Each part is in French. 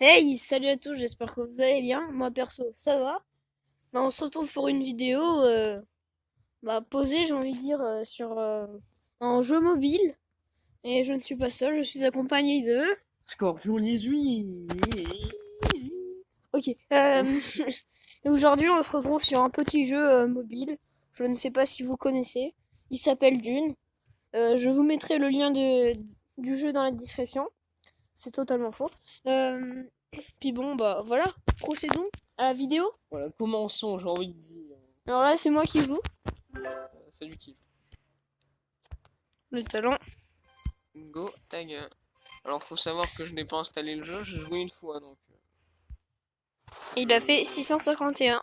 Hey, salut à tous, j'espère que vous allez bien. Moi perso, ça va. On se retrouve pour une vidéo posée, j'ai envie de dire, sur un jeu mobile. Et je ne suis pas seul, je suis accompagné de... Scorpion 18. Ok. Et aujourd'hui, on se retrouve sur un petit jeu mobile. Je ne sais pas si vous connaissez. Il s'appelle Dune. Je vous mettrai le lien du jeu dans la description. C'est totalement faux. Euh, Puis bon, bah voilà. Procédons à la vidéo. Voilà, commençons, j'ai envie de dire. Alors là, c'est moi qui joue. Salut Kiff. Le talent. Go, tag. Alors, faut savoir que je n'ai pas installé le jeu, j'ai joué une fois donc. Il a fait 651.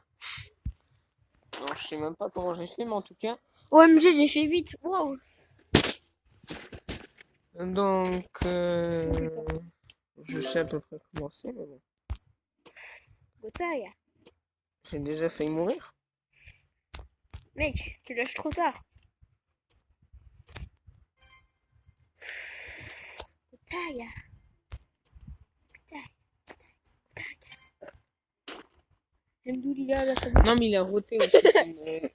Alors, je sais même pas comment j'ai fait, mais en tout cas. OMG, j'ai fait 8. Waouh. Donc, je sais à peu près comment c'est, mais bon. Bataille. J'ai déjà failli mourir. Mec, tu lâches trop tard. Bataille. Mdoulila, la famille. Non, mais il a roté aussi. Mais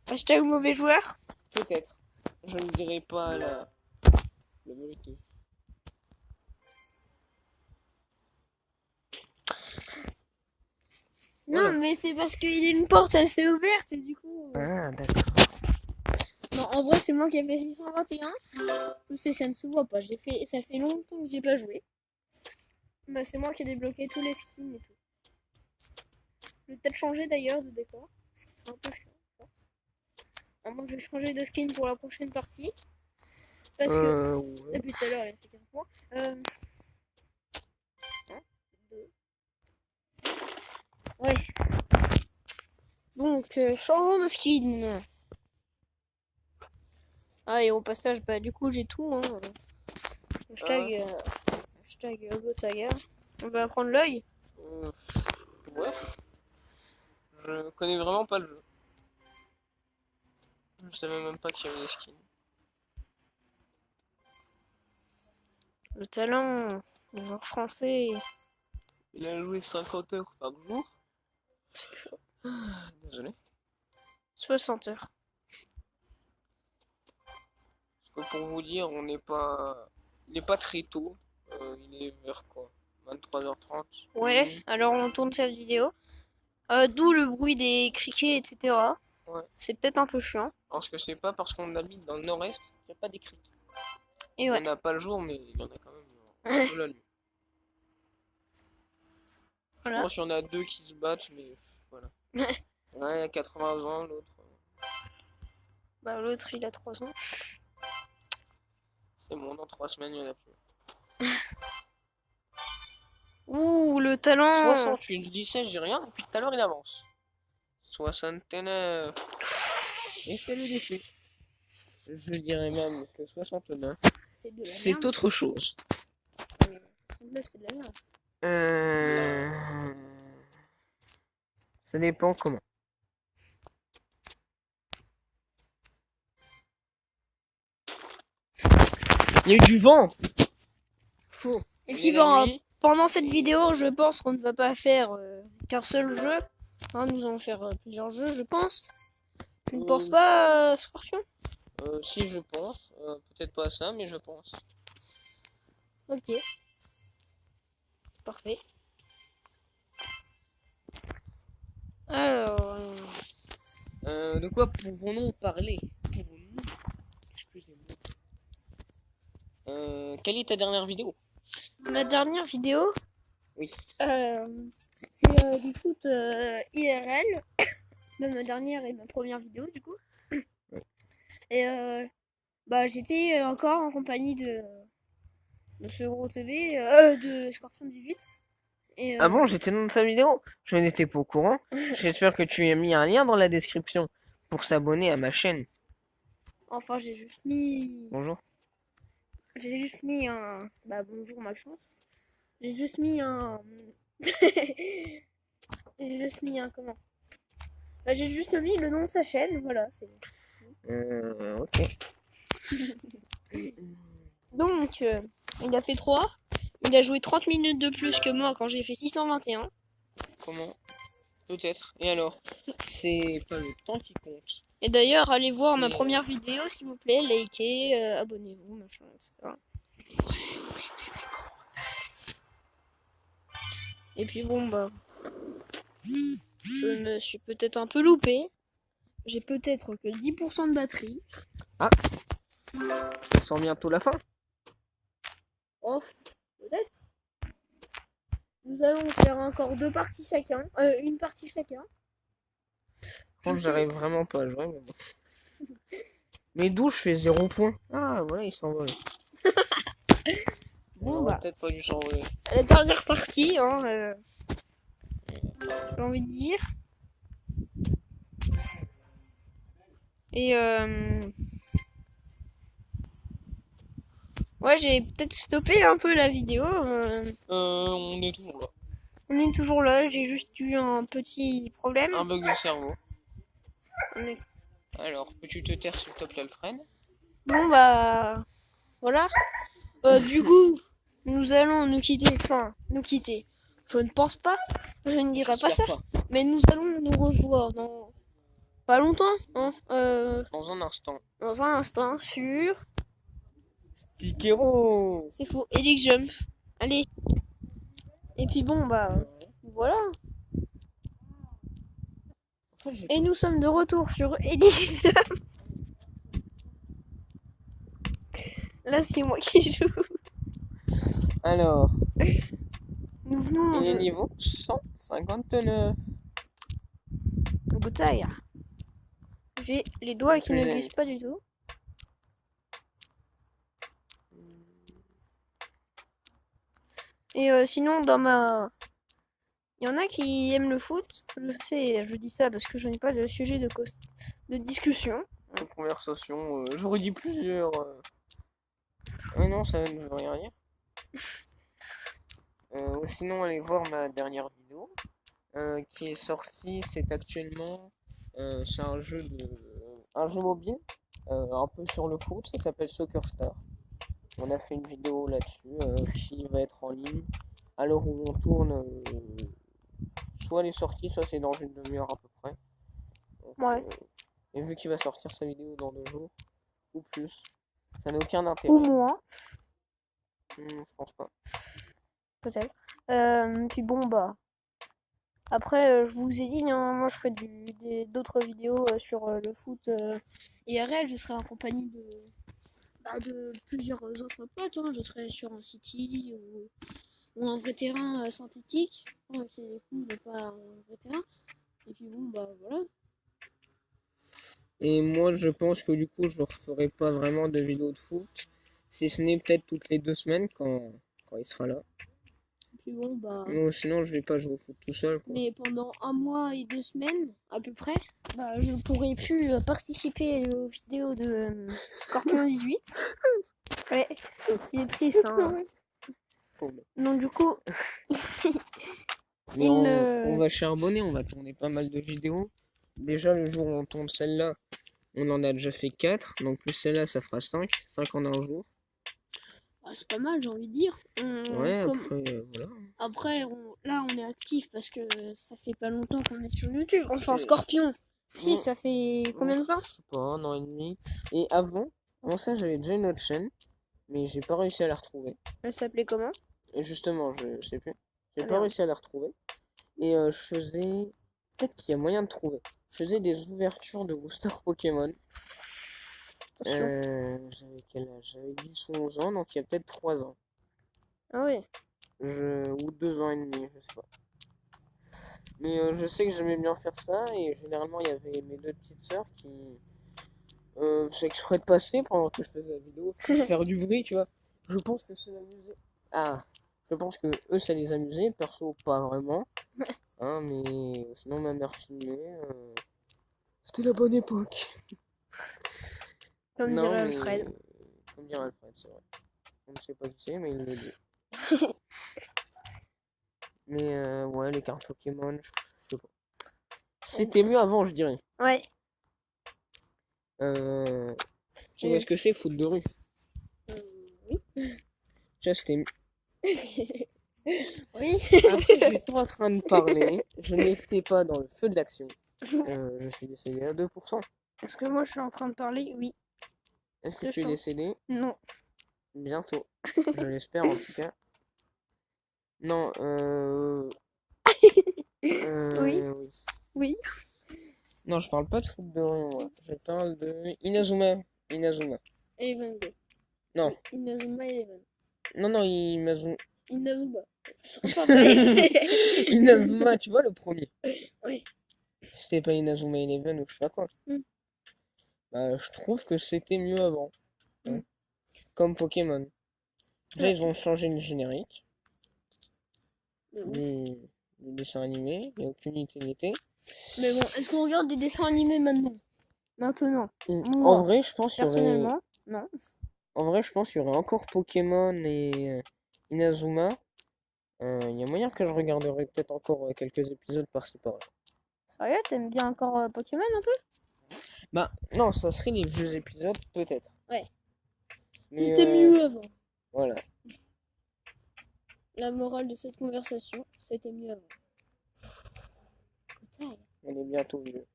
Hashtag mauvais joueur. peut-être. Je ne dirai pas la vérité. Non, Voilà. mais c'est parce qu'il y a une porte, elle s'est ouverte et du coup. Ah, d'accord. Non, en vrai, c'est moi qui ai fait 621. Je sais, ça ne se voit pas. Ça fait longtemps que j'ai pas joué. Bah, c'est moi qui ai débloqué tous les skins et tout. Je vais peut-être changer d'ailleurs de décor. C'est un peu chiant. À moins que je vais changer de skin pour la prochaine partie. Parce que Ouais. depuis tout à l'heure, il y a quelqu'un avec moi. Un, deux. Ouais. Donc, changeons de skin. Ah, et au passage, bah, du coup, j'ai tout. Hein. Hashtag, hashtag GoTaga. On va prendre l'œil. Ouais. Je connais vraiment pas le jeu. Je savais même pas qu'il y avait des skins. Le talent. Le joueur français. Il a joué 50 heures par jour. Désolé. 60 heures. Parce que pour vous dire, on n'est pas. Il n'est pas très tôt. Il est vers quoi? 23h30. Ouais, alors on tourne cette vidéo. D'où le bruit des criquets, etc. Ouais. C'est peut-être un peu chiant. Parce que c'est pas parce qu'on habite dans le nord-est qu'il n'y a pas d'écrit. Et Il ouais. n'y en a pas le jour, mais il y en a quand même de la nuit. Je Voilà. pense qu'il y en a deux qui se battent, mais voilà. L'un il a 80 ans, l'autre. Bah, l'autre, il a 3 ans. C'est bon, dans 3 semaines, il y en a plus. Ouh, le talent. 68, je dis ça, je dis rien, depuis tout à l'heure il avance. 69. Et c'est le décès. Je dirais même que 69. C'est de la C'est merde. autre chose. 69, c'est de la merde. Euh... Ça dépend comment. Il y a eu du vent. Faux. Et Il y puis a la bon, nuit. pendant cette vidéo, je pense qu'on ne va pas faire qu'un seul jeu. Hein, nous allons faire plusieurs jeux, je pense. Tu ne penses pas, Scorpion? Si je pense. Peut-être pas ça, mais je pense. Ok, parfait. Alors, De quoi pourrons-nous parler? Excusez-moi. Quelle est ta dernière vidéo? ma dernière vidéo, Oui. c'est du foot IRL. Même ma dernière et ma première vidéo, du coup. Et bah, j'étais encore en compagnie de ce gros TV, de Scorpion 18. Et Ah bon, j'étais dans ta vidéo? Je n'étais pas au courant. J'espère que tu as mis un lien dans la description pour s'abonner à ma chaîne. enfin, j'ai juste mis. Bonjour. J'ai juste mis un. Bah, bonjour Maxence. J'ai juste mis un. J'ai juste mis un. Comment? Bah, j'ai juste mis le nom de sa chaîne, voilà. Ok. Donc, il a fait 3. Il a joué 30 minutes de plus que moi quand j'ai fait 621. Comment? Peut-être. Et alors? C'est pas le temps qui compte. Et d'ailleurs, allez voir ma C'est, première vidéo, s'il vous plaît, likez, abonnez-vous, machin, etc. Et puis bon, bah, je me suis peut-être un peu loupé. J'ai peut-être que 10% de batterie. Ça sent bientôt la fin. Off, peut-être. Nous allons faire encore deux parties chacun. Une partie chacun. Quand Je sais. j'arrive vraiment pas à jouer, mais bon. Mais d'où je fais 0 points? Ah, voilà, il s'envole. Bon, On aurait bah, peut-être pas dû s'envoler. la dernière partie, hein, j'ai envie de dire. Et ouais, j'ai peut-être stoppé un peu la vidéo. On est toujours là. On est toujours là, j'ai juste eu un petit problème. Un bug de cerveau. On est- Alors, peux-tu te taire s'il te plaît, Alfred? Bon, bah, voilà. Du coup, nous allons nous quitter. Enfin, nous quitter. Je ne pense pas. Je ne dirai pas ça. J'espère pas. Mais nous allons nous revoir dans pas longtemps. Hein, Dans un instant. dans un instant sur... Tikero! C'est faux. Elix Jump. Allez. Et puis bon, bah, voilà. Et nous sommes de retour sur Elix Jump. Là, c'est moi qui joue. Alors, Nous venons il est de niveau 159. bouteille. J'ai les doigts qui ne Plus glissent pas du tout. Et sinon, dans ma... Il y en a qui aiment le foot. Je sais, je dis ça parce que je n'ai pas de sujet de discussion. De conversation, j'aurais dit plusieurs. Ah non, ça ne veut rien dire. Sinon, allez voir ma dernière vidéo qui est sortie. C'est actuellement. C'est un jeu mobile, un peu sur le foot. Ça s'appelle Soccer Star. On a fait une vidéo là-dessus qui va être en ligne à l'heure où on tourne. Soit elle est sortie, soit c'est dans une demi-heure à peu près. Donc, Ouais. et vu qu'il va sortir sa vidéo dans 2 jours ou plus, ça n'a aucun intérêt. Ou moins, Je pense pas. peut-être. Puis bon, bah... Après, je vous ai dit, hein, moi je fais d'autres vidéos sur le foot IRL. Je serai en compagnie de plusieurs autres potes. Hein. Je serai sur un city ou un vrai terrain synthétique. Ouais, c'est cool, mais pas un vrai terrain. Et puis bon, bah voilà. Et moi, je pense que du coup, je ne referai pas vraiment de vidéos de foot, si ce n'est peut-être toutes les 2 semaines quand il sera là. Et puis bon, bah. Non, sinon, je vais pas jouer au foot tout seul, quoi. Mais pendant 1 mois et 2 semaines, à peu près, bah, je pourrais plus participer aux vidéos de Scorpion 18. Ouais, il est triste, hein. Pauvre. Donc du coup, Mais il on va charbonner, on va tourner pas mal de vidéos. Déjà, le jour où on tourne celle-là, on en a déjà fait 4. Donc plus celle-là, ça fera 5. 5 en un jour. ah, c'est pas mal, j'ai envie de dire. Ouais, après, voilà. Après, là, on est actif parce que ça fait pas longtemps qu'on est sur YouTube. Enfin, Et- Scorpion. Si, Bon, ça fait combien de temps? je sais pas, 1 an et demi. Et avant ça, j'avais déjà une autre chaîne, mais j'ai pas réussi à la retrouver. Elle s'appelait comment? Et justement, je sais plus. J'ai Ah, pas merde. réussi à la retrouver. Et je faisais. Peut-être qu'il y a moyen de trouver. Je faisais des ouvertures de boosters Pokémon. Attention. J'avais quel âge? J'avais 10 ou 11 ans, donc il y a peut-être 3 ans. Ah oui. Ou 2 ans et demi, je sais pas. Mais je sais que j'aimais bien faire ça, et généralement il y avait mes deux petites sœurs qui faisaient exprès de passer pendant que je faisais la vidéo, faire du bruit, tu vois. Je pense que ça l'amusait. Ah, je pense que eux ça les amusait, perso pas vraiment. Hein, mais sinon ma mère filmait. C'était la bonne époque. Comme Non, dirait mais. Alfred. Comme dirait Alfred, c'est vrai. On ne sait pas qui c'est, mais il le dit. Mais ouais, les cartes Pokémon, je sais pas. C'était mieux avant, je dirais. Ouais. Tu vois ce que c'est, foot de rue? Oui. Tu vois, c'était. Oui. Après, j'étais en train de parler, je n'étais pas dans le feu de l'action. Je suis décédé à 2%. Est-ce que moi je suis en train de parler? Oui. Est-ce que que tu es je- décédé? Non. Bientôt. Je l'espère en tout cas. Non, Oui. oui. Oui. Non, je parle pas de foot de rue, moi. Je parle de Inazuma. Inazuma. Eleven Go. Non, Inazuma Eleven. non, Inazuma. Inazuma. Enfin, bref. Inazuma, tu vois le premier. Oui. C'était pas Inazuma Eleven ou je sais pas quoi. Mm. Bah, je trouve que c'était mieux avant. Hein. Mm. Comme Pokémon. Déjà, Ouais. ils ont changé le générique Mais bon. du dessin animé. Il n'y a aucune utilité. Mais bon, est-ce qu'on regarde des dessins animés maintenant? Maintenant. En Moi, vrai, je pense qu'il y aurait. personnellement, non. En vrai, je pense qu'il y aurait encore Pokémon et Inazuma. Il y a moyen que je regarderai peut-être encore quelques épisodes par-ci par-là. Sérieux, t'aimes bien encore Pokémon un peu? Bah, non, ça serait les vieux épisodes, peut-être. Ouais. Mais C'était mieux avant. voilà. La morale de cette conversation, c'était mieux avant. Putain. On est bientôt vieux.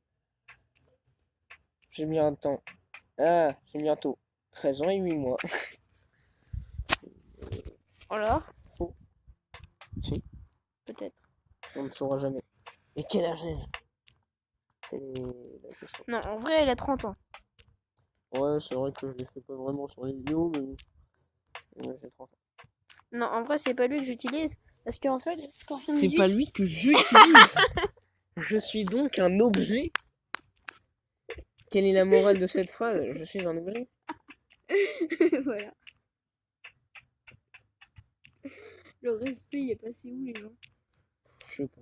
J'ai bientôt. Ah, j'ai bientôt 13 ans et 8 mois. Alors, Oh, si, peut-être. on ne saura jamais. Et quel âge ai-je? C'est la question. Non, en vrai, elle a 30 ans. Ouais, c'est vrai que je les fais pas vraiment sur les vidéos, mais ouais, j'ai 30 ans. Non, en vrai, c'est pas lui que j'utilise. Parce qu'en fait, Scorpion C'est Music. pas lui que j'utilise. Je suis donc un objet. Quelle est la morale de cette phrase? Je suis un objet. Voilà. Le respect, il est passé où, les gens? Je sais pas.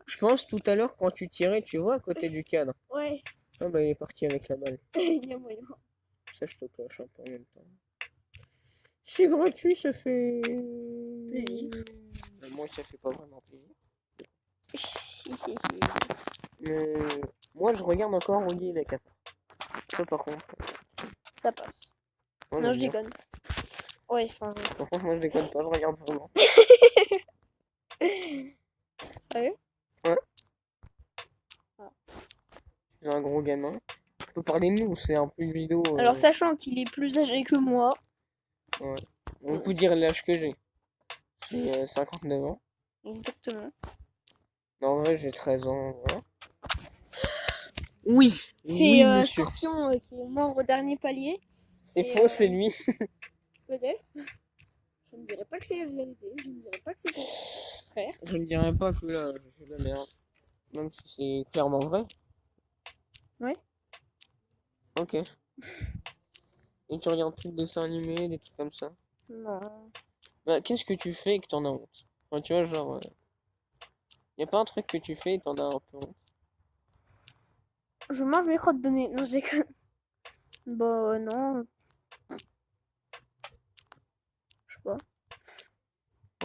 Je pense tout à l'heure quand tu tirais, tu vois à côté du cadre. Ouais, Ah bah il est parti avec la balle. il y a moyen. Ça je te cache un peu en même temps. C'est gratuit, ça fait Plaisir. Moi ça fait pas vraiment plaisir. Mais moi je regarde encore Oggy et les Cafards. Ça par contre. Ça passe. Moi, Non, j'aime je bien. déconne. Ouais, enfin. Par contre moi je déconne pas, je regarde vraiment. Sérieux? Ouais. Ah. Je suis un gros gamin. Je peux parler de nous, c'est un peu une vidéo. Alors, sachant qu'il est plus âgé que moi. Ouais. On peut dire l'âge que j'ai. J'ai 59 ans. Exactement. Non, en vrai j'ai 13 ans. Voilà. Oui, C'est oui monsieur. Scorpion qui est mort au dernier palier. C'est Et, faux, c'est lui. Peut-être. Je ne dirais pas que c'est la vérité. Je ne dirais pas que c'est ton frère. Je ne dirais pas que là, je fais de la merde. Même si c'est clairement vrai. Ouais. Ok. Et tu regardes plus de dessins animés, des trucs comme ça. Non. Bah, qu'est-ce que tu fais et que t'en as honte? Enfin, tu vois, genre, y a pas un truc que tu fais et t'en as un peu honte? Je mange mes crottes de nez. Non, je déconne. Bah, non. Je sais pas.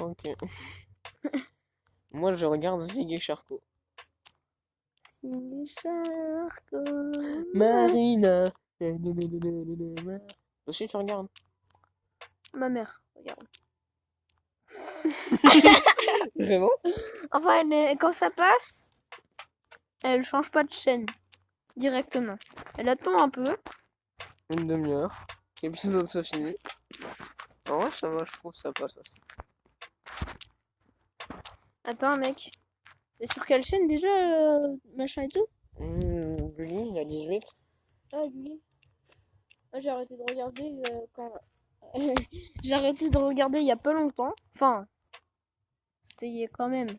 Ok. Moi, je regarde Zig et Charcot. C'est Charcot. Marina. Aussi, tu regardes? Ma mère, regarde. Vraiment? Enfin, quand ça passe, elle change pas de chaîne directement. Elle attend un peu. Une demi-heure. L'épisode se finit. En vrai, ça va, je trouve que ça passe aussi. Attends, mec. C'est sur quelle chaîne déjà, machin et tout? Gulli, il a 18. Ah, lui. Moi, j'ai arrêté de regarder quand. J'ai arrêté de regarder il y a pas longtemps. Enfin, c'était il y a quand même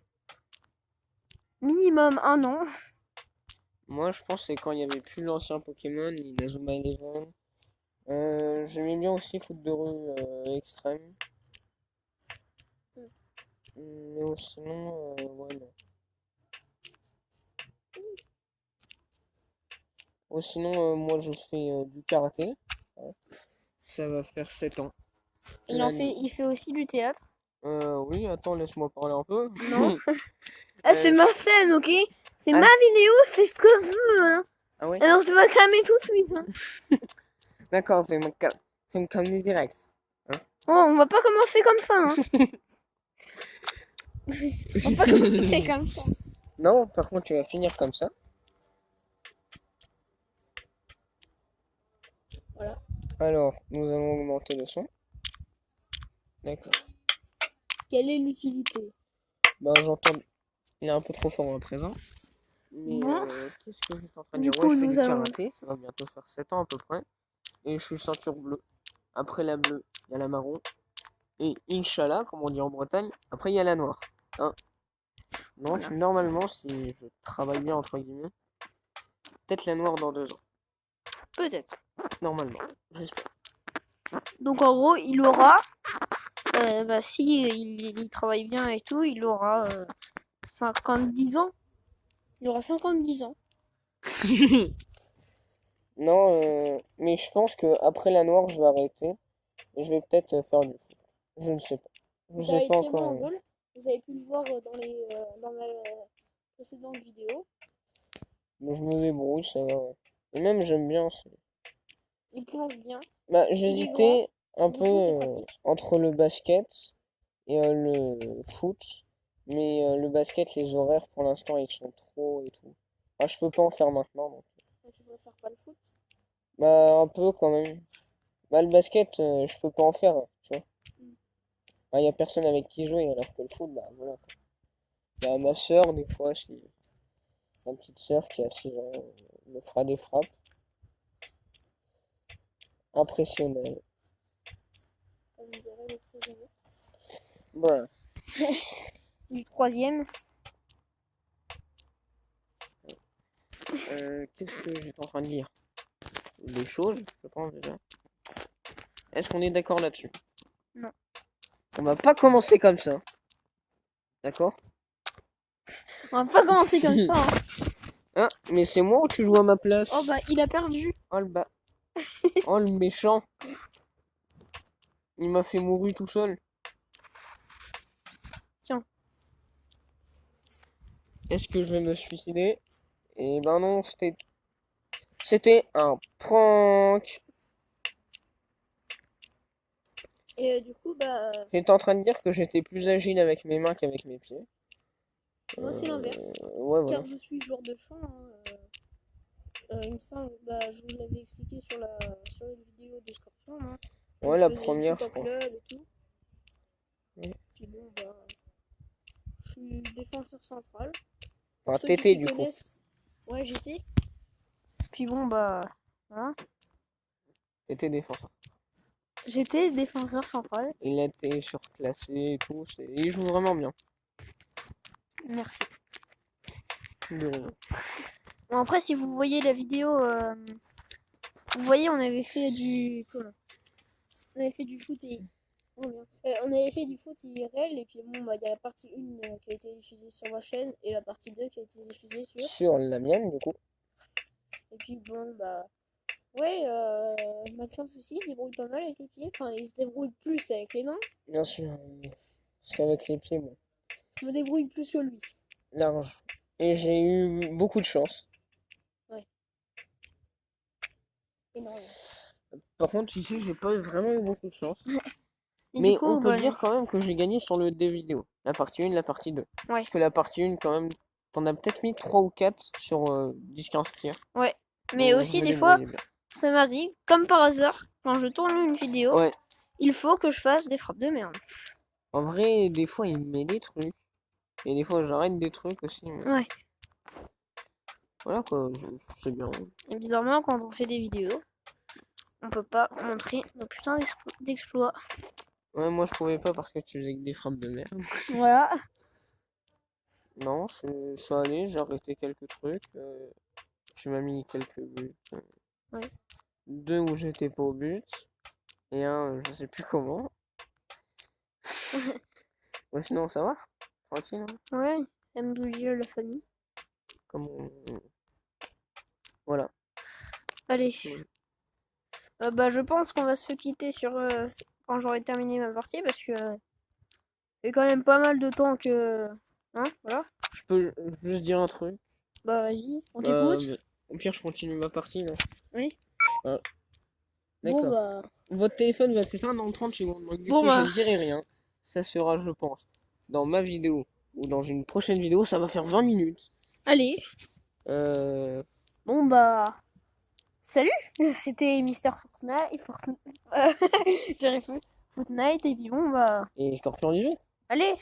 minimum un an. Moi, je pense que c'est quand il n'y avait plus l'ancien Pokémon, Inazuma Eleven. J'aimais bien aussi Foot de rue extrême. Mais sinon, ouais, non. Sinon, moi, je fais du karaté. Ouais. Ça va faire 7 ans. Il fait aussi du théâtre. Oui, attends, laisse-moi parler un peu. Non. Ah, c'est ma scène, ok? C'est Ah. ma vidéo, c'est ce que je veux, hein. Ah ouais? Alors tu vas calmer tout de suite, hein. D'accord, c'est me calmer direct. Hein. Oh, on va pas commencer comme ça, hein. On va pas commencer comme ça. Non, par contre, tu vas finir comme ça. Voilà. Alors, nous allons augmenter le son. D'accord. Quelle est l'utilité? Bah, j'entends. Il est un peu trop fort à présent. Mais Bon. qu'est-ce que j'étais en train de Du dire? Ouais, coup, je fais nous du allons... karaté. Ça va bientôt faire 7 ans à peu près. Et je suis ceinture bleue. Après la bleue, il y a la marron. Et Inch'Allah, comme on dit en Bretagne, après il y a la noire. Hein? Donc, Voilà. normalement, si je travaille bien, entre guillemets, peut-être la noire dans 2 ans. Peut-être. Normalement, j'espère. Donc en gros, il aura... bah si il travaille bien et tout, il aura 50-10 ans. Il aura 50-10 ans. Non, mais je pense que après la noire, je vais arrêter. Et je vais peut-être faire du foot. Je ne sais pas. Je Il sais travaille pas très bien encore. en goal. Vous avez pu le voir dans ma précédente vidéo. Mais je me débrouille, ça va. Ouais. Et même, j'aime bien. Il plonge bien. Bah, Il est grand. j'hésitais un Du peu coup, c'est pratique. entre le basket et le foot. Mais le basket, les horaires, pour l'instant, ils sont trop et tout. Ah, je peux pas en faire maintenant. Donc. Mais tu préfères pas le foot? Bah, un peu quand même. Bah, le basket, je peux pas en faire, hein, tu vois. Il y a personne avec qui jouer, alors que le foot, bah voilà. Il y a ma soeur, des fois, si ma petite soeur qui a 6 ans, me fera des frappes impressionnelles. Comme dirait le trésorier. Voilà. Du troisième. Qu'est-ce que j'étais en train de dire? Des choses, je pense déjà. Est-ce qu'on est d'accord là-dessus? Non. On va pas commencer comme ça. D'accord? On va pas commencer comme ça. Hein. Hein? Mais c'est moi ou tu joues à ma place? Oh bah il a perdu. Oh le bas. Oh le méchant. Il m'a fait mourir tout seul. Tiens. Est-ce que je vais me suicider? Eh ben non, c'était un prank. Et du coup, bah, J'étais en train de dire que j'étais plus agile avec mes mains qu'avec mes pieds. moi c'est l'inverse. Ouais, voilà. Car je suis joueur de champ. Hein, il me semble, bah, je vous l'avais expliqué sur une vidéo de Scorpion. Hein. Ouais, Je la faisais du première, foot je en crois. club et tout. Ouais. Puis bon, bah, je suis défenseur central. Pour Enfin, ceux qui t'étais s'y du coup. connaissent, ouais, j'étais. Puis bon, bah, voilà. T'étais défenseur. J'étais défenseur central. Il a été surclassé et tout. Il joue vraiment bien. Merci. De rien. Bon, après, si vous voyez la vidéo, vous voyez, on avait fait du. Comment? On avait fait du foot et. Oh, merde. On avait fait du foot IRL et puis bon, bah, il y a la partie 1 qui a été diffusée sur ma chaîne et la partie 2 qui a été diffusée sur. Sur la mienne, du coup. Et puis bon, bah. Ouais, Maxence aussi, il se débrouille pas mal avec les pieds. Enfin, il se débrouille plus avec les mains. Bien sûr. Parce qu'avec les pieds, bon. Je me débrouille plus que lui. Large. Et j'ai eu beaucoup de chance. Ouais. Énorme. Par contre, ici, j'ai pas vraiment eu beaucoup de chance. Et Mais du coup, on peut bah, dire quand même que j'ai gagné sur le deux vidéos. La partie 1, la partie 2. ouais. Parce que la partie 1, quand même, t'en as peut-être mis 3 ou 4 sur 10-15 tirs. Ouais. Mais Donc, je aussi, me des fois, débrouillais bien. ça m'arrive, comme par hasard, quand je tourne une vidéo, Ouais. il faut que je fasse des frappes de merde. En vrai, des fois, il me met des trucs. Et des fois, j'arrête des trucs aussi. Mais Ouais. voilà quoi, c'est bien. Et bizarrement, quand on fait des vidéos, on peut pas montrer nos putains d'exploits. Ouais, moi, je pouvais pas parce que tu faisais que des frappes de merde. Voilà. Non, ça allait, j'ai arrêté quelques trucs. Tu m'as mis quelques buts. Ouais. 2 où j'étais pas au but. Et un, je sais plus comment. Ouais, sinon, ça va? Tranquille, hein. Ouais. Alhamdoulilah, la famille. Comme Voilà. Allez. Ouais. Bah, je pense qu'on va se quitter sur quand j'aurai terminé ma partie parce que fait quand même pas mal de temps que. Hein, voilà. Je peux juste dire un truc. Bah, vas-y, on Bah, t'écoute. au pire, je continue ma partie, non? Oui. Ah, Bon, d'accord. bah. votre téléphone va s'éteindre dans 30 secondes. Donc, du Bon, coup, bah. je ne dirai rien. Ça sera, je pense, dans ma vidéo ou dans une prochaine vidéo. Ça va faire 20 minutes. Allez. Euh, Bon, bah. Salut. C'était Mister Fortnite. J'aurais fait Fortnite. Et puis bon, bah. et Scorpion du jeu. Allez.